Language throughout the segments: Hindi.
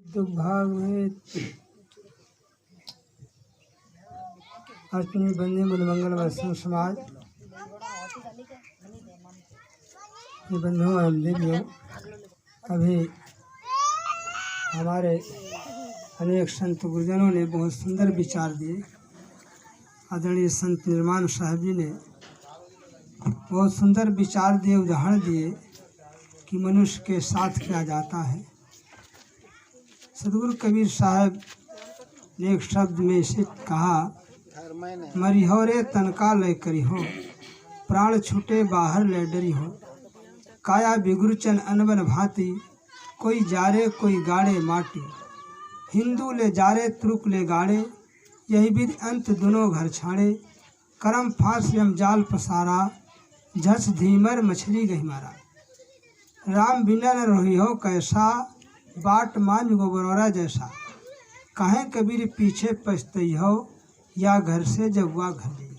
दुर्भाग में अर्चनी बंदी मंगल वैष्णव समाज ये बंधुओं एवं देवियों, अभी हमारे अनेक संत गुरुजनों ने बहुत सुंदर विचार दिए। आदरणीय संत निर्माण साहब जी ने बहुत सुंदर विचार दिए, उदाहरण दिए कि मनुष्य के साथ क्या जाता है। सदगुरु कबीर साहब ने एक शब्द में इसे कहा, मरिहो रे तनका लय करी हो, प्राण छूटे बाहर ले डरी हो, काया बिगुरचन अनबन भांति, कोई जारे कोई गाड़े माटी, हिंदू ले जारे तुरुक ले गाड़े, यही विधि अंत दोनों घर छाड़े, करम फांस यम जाल पसारा, झस धीमर मछली गही मारा, राम बिना न रोही हो कैसा, बाट मान गोबरौरा जैसा, कहें कबीर पीछे पछतई हो, या घर से जगुआ घर गई।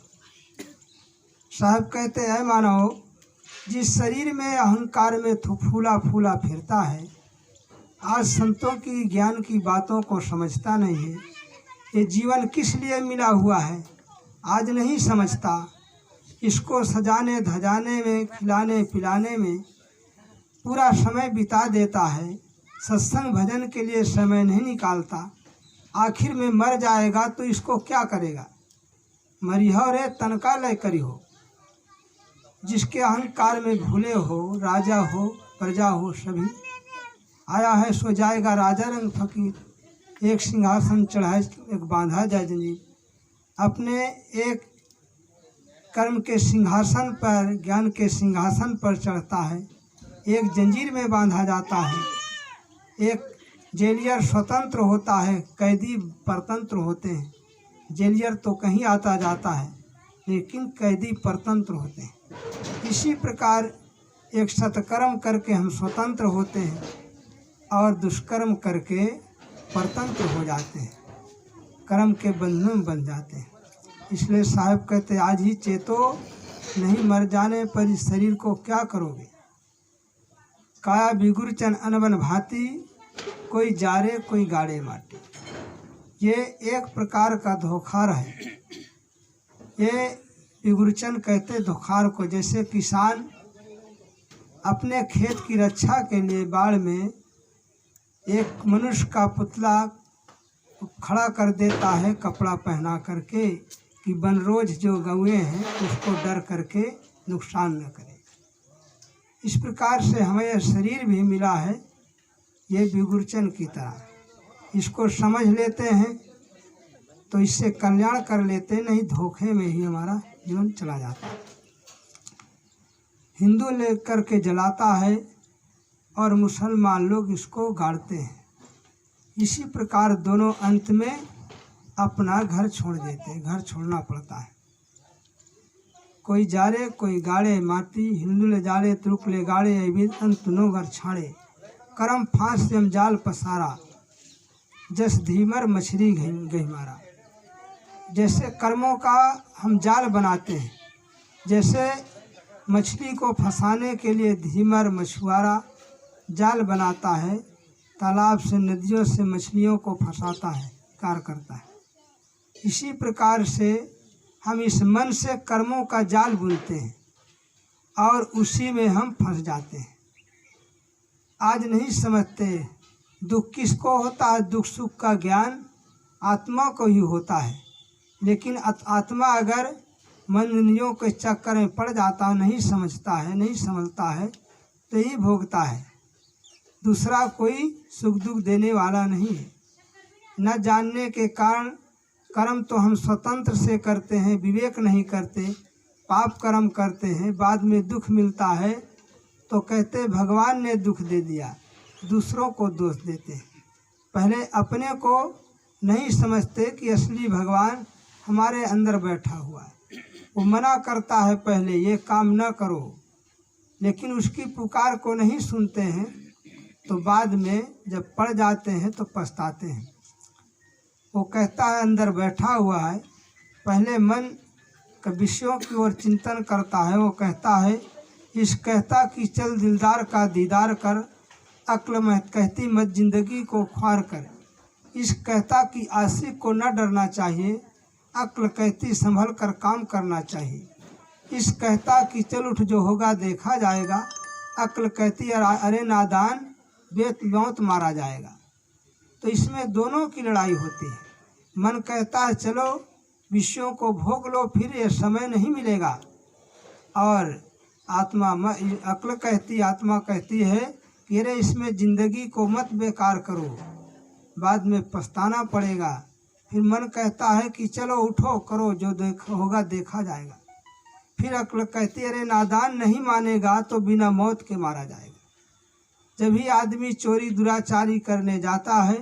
साहब कहते हैं मानव जिस शरीर में अहंकार में फूला फूला फिरता है, आज संतों की ज्ञान की बातों को समझता नहीं है। ये जीवन किस लिए मिला हुआ है आज नहीं समझता। इसको सजाने धजाने में, खिलाने पिलाने में पूरा समय बिता देता है, सत्संग भजन के लिए समय नहीं निकालता। आखिर में मर जाएगा तो इसको क्या करेगा। मरिहो रे तनका लय करी हो, जिसके अहंकार में भूले हो, राजा हो प्रजा हो सभी, आया है सो जाएगा राजा रंग फकीर। एक सिंहासन चढ़ाए एक बांधा जाए जंजीर। अपने एक कर्म के सिंहासन पर, ज्ञान के सिंहासन पर चढ़ता है, एक जंजीर में बांधा जाता है। एक जेलियर स्वतंत्र होता है, कैदी परतंत्र होते हैं। जेलियर तो कहीं आता जाता है, लेकिन कैदी परतंत्र होते हैं। इसी प्रकार एक सत्कर्म करके हम स्वतंत्र होते हैं और दुष्कर्म करके परतंत्र हो जाते हैं, कर्म के बंधन में बन जाते हैं। इसलिए साहब कहते आज ही चेतो, नहीं मर जाने पर इस शरीर को क्या करोगे। काया बिगुरचन अनबन भांति, कोई जारे कोई गाड़े माटी। ये एक प्रकार का धोखार है। ये बिगुरचन कहते धोखार को। जैसे किसान अपने खेत की रक्षा के लिए बाढ़ में एक मनुष्य का पुतला खड़ा कर देता है, कपड़ा पहना करके, कि बनरोज जो गौए हैं उसको डर करके नुकसान न करे। इस प्रकार से हमें यह शरीर भी मिला है, ये बिगुरचन की तरह। इसको समझ लेते हैं तो इससे कल्याण कर लेते, नहीं धोखे में ही हमारा जीवन चला जाता है। हिंदू लेकर के जलाता है और मुसलमान लोग इसको गाड़ते हैं। इसी प्रकार दोनों अंत में अपना घर छोड़ देते हैं, घर छोड़ना पड़ता है। कोई जारे कोई गाड़े माटी, हिंदू ले जाड़े तुरुक ले गाड़े, अंत दोनों घर छाड़े, करम फांस यम जाल पसारा, जस धीमर मछली गही मारा। जैसे कर्मों का हम जाल बनाते हैं, जैसे मछली को फंसाने के लिए धीमर मछुआरा जाल बनाता है, तालाब से नदियों से मछलियों को फंसाता है, कार्य करता है। इसी प्रकार से हम इस मन से कर्मों का जाल बुनते हैं और उसी में हम फंस जाते हैं। आज नहीं समझते दुख किसको होता है। दुख सुख का ज्ञान आत्मा को ही होता है, लेकिन आत्मा अगर मन इंद्रियों के चक्कर में पड़ जाता है, नहीं समझता है, नहीं समझता है, तो ही भोगता है। दूसरा कोई सुख दुख देने वाला नहीं है। न जानने के कारण कर्म तो हम स्वतंत्र से करते हैं, विवेक नहीं करते, पाप कर्म करते हैं। बाद में दुख मिलता है तो कहते भगवान ने दुख दे दिया, दूसरों को दोष देते हैं। पहले अपने को नहीं समझते कि असली भगवान हमारे अंदर बैठा हुआ है। वो मना करता है पहले ये काम न करो, लेकिन उसकी पुकार को नहीं सुनते हैं, तो बाद में जब पड़ जाते हैं तो पछताते हैं। वो कहता है अंदर बैठा हुआ है, पहले मन का विषयों की ओर चिंतन करता है। वो कहता है इस कहता कि चल दिलदार का दीदार कर, अक्ल कहती मत जिंदगी को ख्वार कर। इश्क कहता कि आशिक को न डरना चाहिए। अक्ल कहती संभल कर काम करना चाहिए। इश्क कहता कि चल उठ जो होगा देखा जाएगा। अक्ल कहती अरे नादान बेमौत मारा जाएगा। तो इसमें दोनों की लड़ाई होती है। मन कहता है चलो विषयों को भोग लो, फिर ये समय नहीं मिलेगा। और अक्ल कहती आत्मा कहती है कि अरे इसमें ज़िंदगी को मत बेकार करो, बाद में पछताना पड़ेगा। फिर मन कहता है कि चलो उठो करो जो होगा देखा जाएगा। फिर अक्ल कहती अरे नादान नहीं मानेगा तो बिना मौत के मारा जाएगा। जब भी आदमी चोरी दुराचारी करने जाता है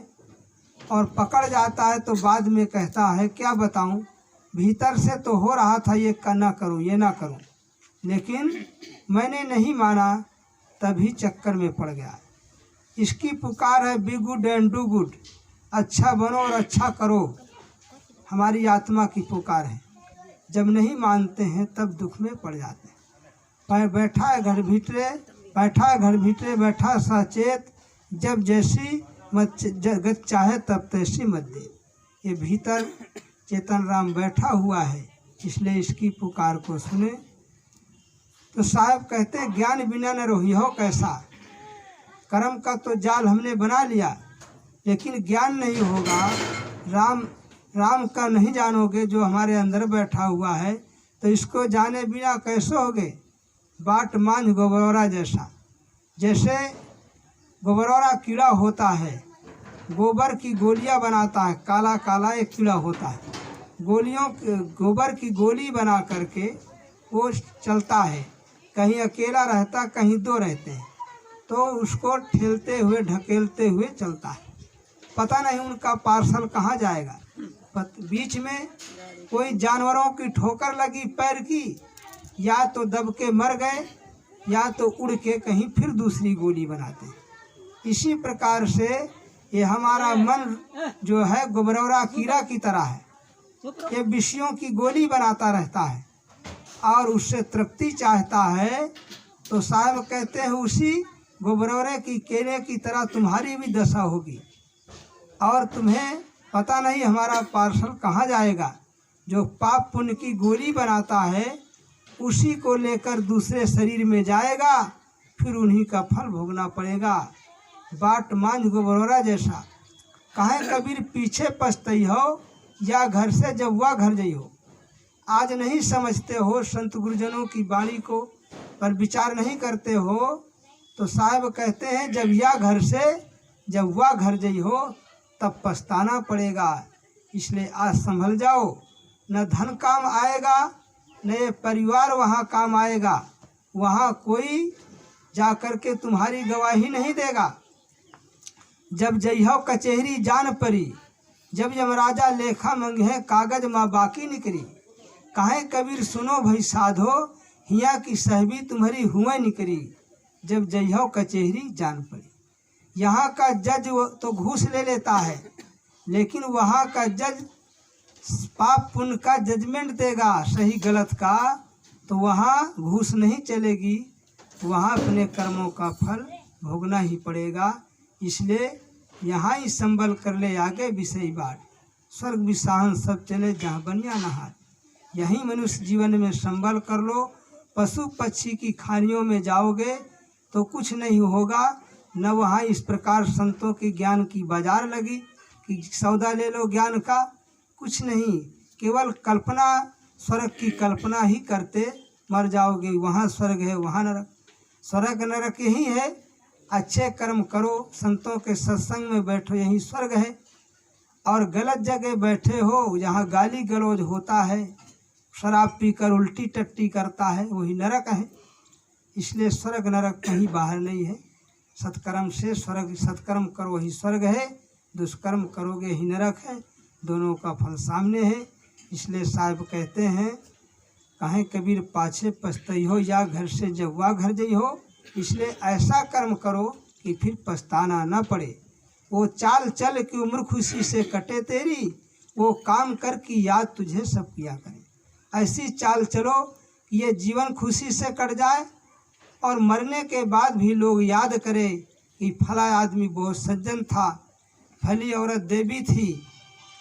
और पकड़ जाता है तो बाद में कहता है क्या बताऊं, भीतर से तो हो रहा था ये ना करूं ये ना करूं, लेकिन मैंने नहीं माना तभी चक्कर में पड़ गया। इसकी पुकार है be good and do good, अच्छा बनो और अच्छा करो। हमारी आत्मा की पुकार है। जब नहीं मानते हैं तब दुख में पड़ जाते हैं। बैठा है घर भीतरे बैठा सचेत, जब जैसी मत जगत चाहे तब तैसी मत दे। ये भीतर चेतन राम बैठा हुआ है, इसलिए इसकी पुकार को सुने। तो साहब कहते हैं ज्ञान बिना न रोही हो कैसा। कर्म का तो जाल हमने बना लिया, लेकिन ज्ञान नहीं होगा। राम का नहीं जानोगे जो हमारे अंदर बैठा हुआ है, तो इसको जाने बिना कैसे होगे। बाट मांझ गोबरौरा जैसा, जैसे गोबरौरा कीड़ा होता है, गोबर की गोलियां बनाता है, काला काला एक कीड़ा होता है, गोबर की गोली बना करके वो चलता है। कहीं अकेला रहता, कहीं दो रहते हैं, तो उसको ठेलते हुए ढकेलते हुए चलता है। पता नहीं उनका पार्सल कहाँ जाएगा। बीच में कोई जानवरों की ठोकर लगी पैर की, या तो दब के मर गए या तो उड़ के कहीं फिर दूसरी गोली बनाते हैं। इसी प्रकार से ये हमारा मन जो है गोबरौरा कीड़ा की तरह है। ये विषयों की गोली बनाता रहता है और उससे तृप्ति चाहता है। तो साहब कहते हैं उसी गोबरौरे की केले की तरह तुम्हारी भी दशा होगी, और तुम्हें पता नहीं हमारा पार्सल कहाँ जाएगा। जो पाप पुण्य की गोली बनाता है उसी को लेकर दूसरे शरीर में जाएगा, फिर उन्हीं का फल भोगना पड़ेगा। बाट मांझ गोबरौरा जैसा, कहे कबीर पीछे पछतई हो या घर से जब वह घर जई हो। आज नहीं समझते हो संत गुरुजनों की वाणी को, पर विचार नहीं करते हो। तो साहब कहते हैं जब या घर से जब वह घर जई हो तब पछताना पड़ेगा। इसलिए आज संभल जाओ, न धन काम आएगा न ये परिवार वहाँ काम आएगा। वहाँ कोई जा कर के तुम्हारी गवाही नहीं देगा। जब जइहो कचहरी जान परी, जब यमराजा लेखा मंगे कागज माँ बाकी निकरी। कहे कबीर सुनो भई साधो, हिया की सहबी तुम्हारी हुए निकरी। जब जइहो कचहरी जान पड़ी। यहाँ का जज तो घूस ले लेता है, लेकिन वहाँ का जज पाप पुण्य का जजमेंट देगा, सही गलत का। तो वहाँ घूस नहीं चलेगी, वहाँ अपने कर्मों का फल भोगना ही पड़ेगा। इसलिए यहाँ ही संभल कर ले आगे विषय बाट, स्वर्ग विसाहन सब चले जहाँ बनिया नहार। यहीं मनुष्य जीवन में संभल कर लो। पशु पक्षी की खानियों में जाओगे तो कुछ नहीं होगा। न वहाँ इस प्रकार संतों के ज्ञान की बाजार लगी कि सौदा ले लो ज्ञान का, कुछ नहीं। केवल कल्पना, स्वर्ग की कल्पना ही करते मर जाओगे। वहाँ स्वर्ग है वहाँ नरक, स्वर्ग नरक यही है। अच्छे कर्म करो, संतों के सत्संग में बैठो, यही स्वर्ग है। और गलत जगह बैठे हो जहाँ गाली गलौज होता है, शराब पीकर उल्टी टट्टी करता है, वही नरक है। इसलिए स्वर्ग नरक कहीं बाहर नहीं है। सत्कर्म से स्वर्ग, सत्कर्म करो वही स्वर्ग है, दुष्कर्म करोगे ही नरक है। दोनों का फल सामने है। इसलिए साहब कहते हैं कहें कबीर पाछे पछतई हो या घर से जव्वा घर जई हो। इसलिए ऐसा कर्म करो कि फिर पछताना न पड़े। वो चाल चल की उम्र खुशी से कटे तेरी, वो काम कर की याद तुझे सब किया करे। ऐसी चाल चलो ये जीवन खुशी से कट जाए और मरने के बाद भी लोग याद करें कि फला आदमी बहुत सज्जन था, फली औरत देवी थी।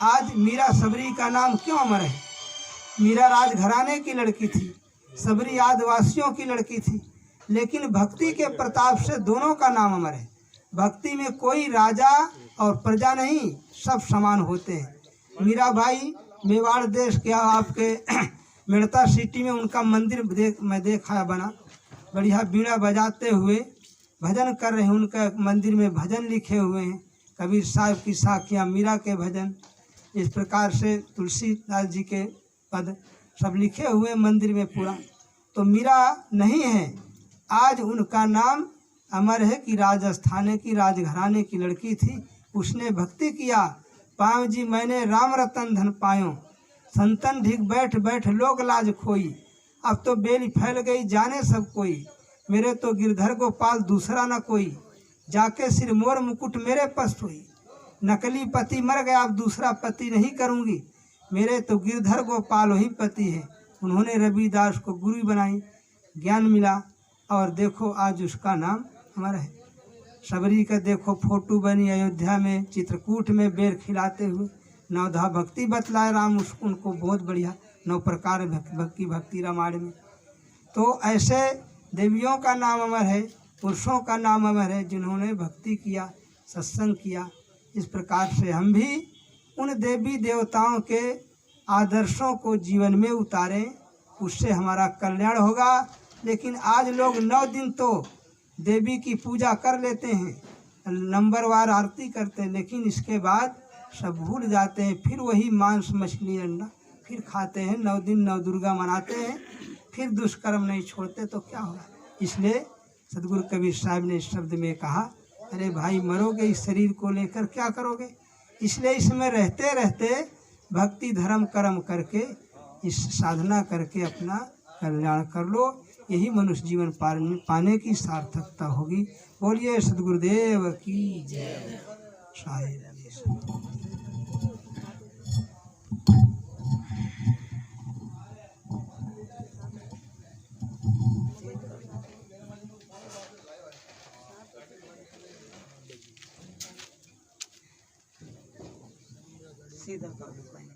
आज मीरा सबरी का नाम क्यों अमर है? मीरा राजघराने की लड़की थी, सबरी आदिवासियों की लड़की थी, लेकिन भक्ति के प्रताप से दोनों का नाम अमर है। भक्ति में कोई राजा और प्रजा नहीं, सब समान होते हैं। मीरा भाई मेवाड़ देश के आपके मेड़ता सिटी में उनका मंदिर मैं देखा बना, बढ़िया बीड़ा बजाते हुए भजन कर रहे हैं। उनका मंदिर में भजन लिखे हुए हैं, कबीर साहब की साखियाँ, मीरा के भजन, इस प्रकार से तुलसीदास जी के पद सब लिखे हुए मंदिर में पूरा। तो मीरा नहीं है, आज उनका नाम अमर है कि राजस्थान की राजघराने की लड़की थी, उसने भक्ति किया। पाँव जी मैंने राम रतन धन पायो, संतन ढिक बैठ बैठ लोग लाज खोई। अब तो बेली फैल गई जाने सब कोई, मेरे तो गिरधर गोपाल दूसरा न कोई। जाके सिर मोर मुकुट मेरे पस्त हुई, नकली पति मर गया अब दूसरा पति नहीं करूँगी। मेरे तो गिरधर गोपाल वही पति है, उन्होंने रविदास को गुरु बनाई, ज्ञान मिला और देखो आज उसका नाम हमारा है। सबरी का देखो फोटो बनी अयोध्या में चित्रकूट में बेर खिलाते हुए, नवधा भक्ति बतलाए राम उसको, उनको बहुत बढ़िया 9 प्रकार भक्ति रामायण में। तो ऐसे देवियों का नाम अमर है, पुरुषों का नाम अमर है जिन्होंने भक्ति किया, सत्संग किया। इस प्रकार से हम भी उन देवी देवताओं के आदर्शों को जीवन में उतारें, उससे हमारा कल्याण होगा। लेकिन आज लोग 9 दिन तो देवी की पूजा कर लेते हैं, नंबरवार आरती करते हैं, लेकिन इसके बाद सब भूल जाते हैं। फिर वही मांस मछली अंडा फिर खाते हैं, 9 दिन 9 दुर्गा मनाते हैं, फिर दुष्कर्म नहीं छोड़ते तो क्या होगा। इसलिए सदगुरु कबीर साहब ने इस शब्द में कहा, अरे भाई मरोगे इस शरीर को लेकर क्या करोगे? इसलिए इसमें रहते रहते भक्ति धर्म कर्म करके, इस साधना करके अपना कल्याण कर लो, यही मनुष्य जीवन पाने की सार्थकता होगी। बोलिए सदगुरुदेव की जय। साहिब सीधा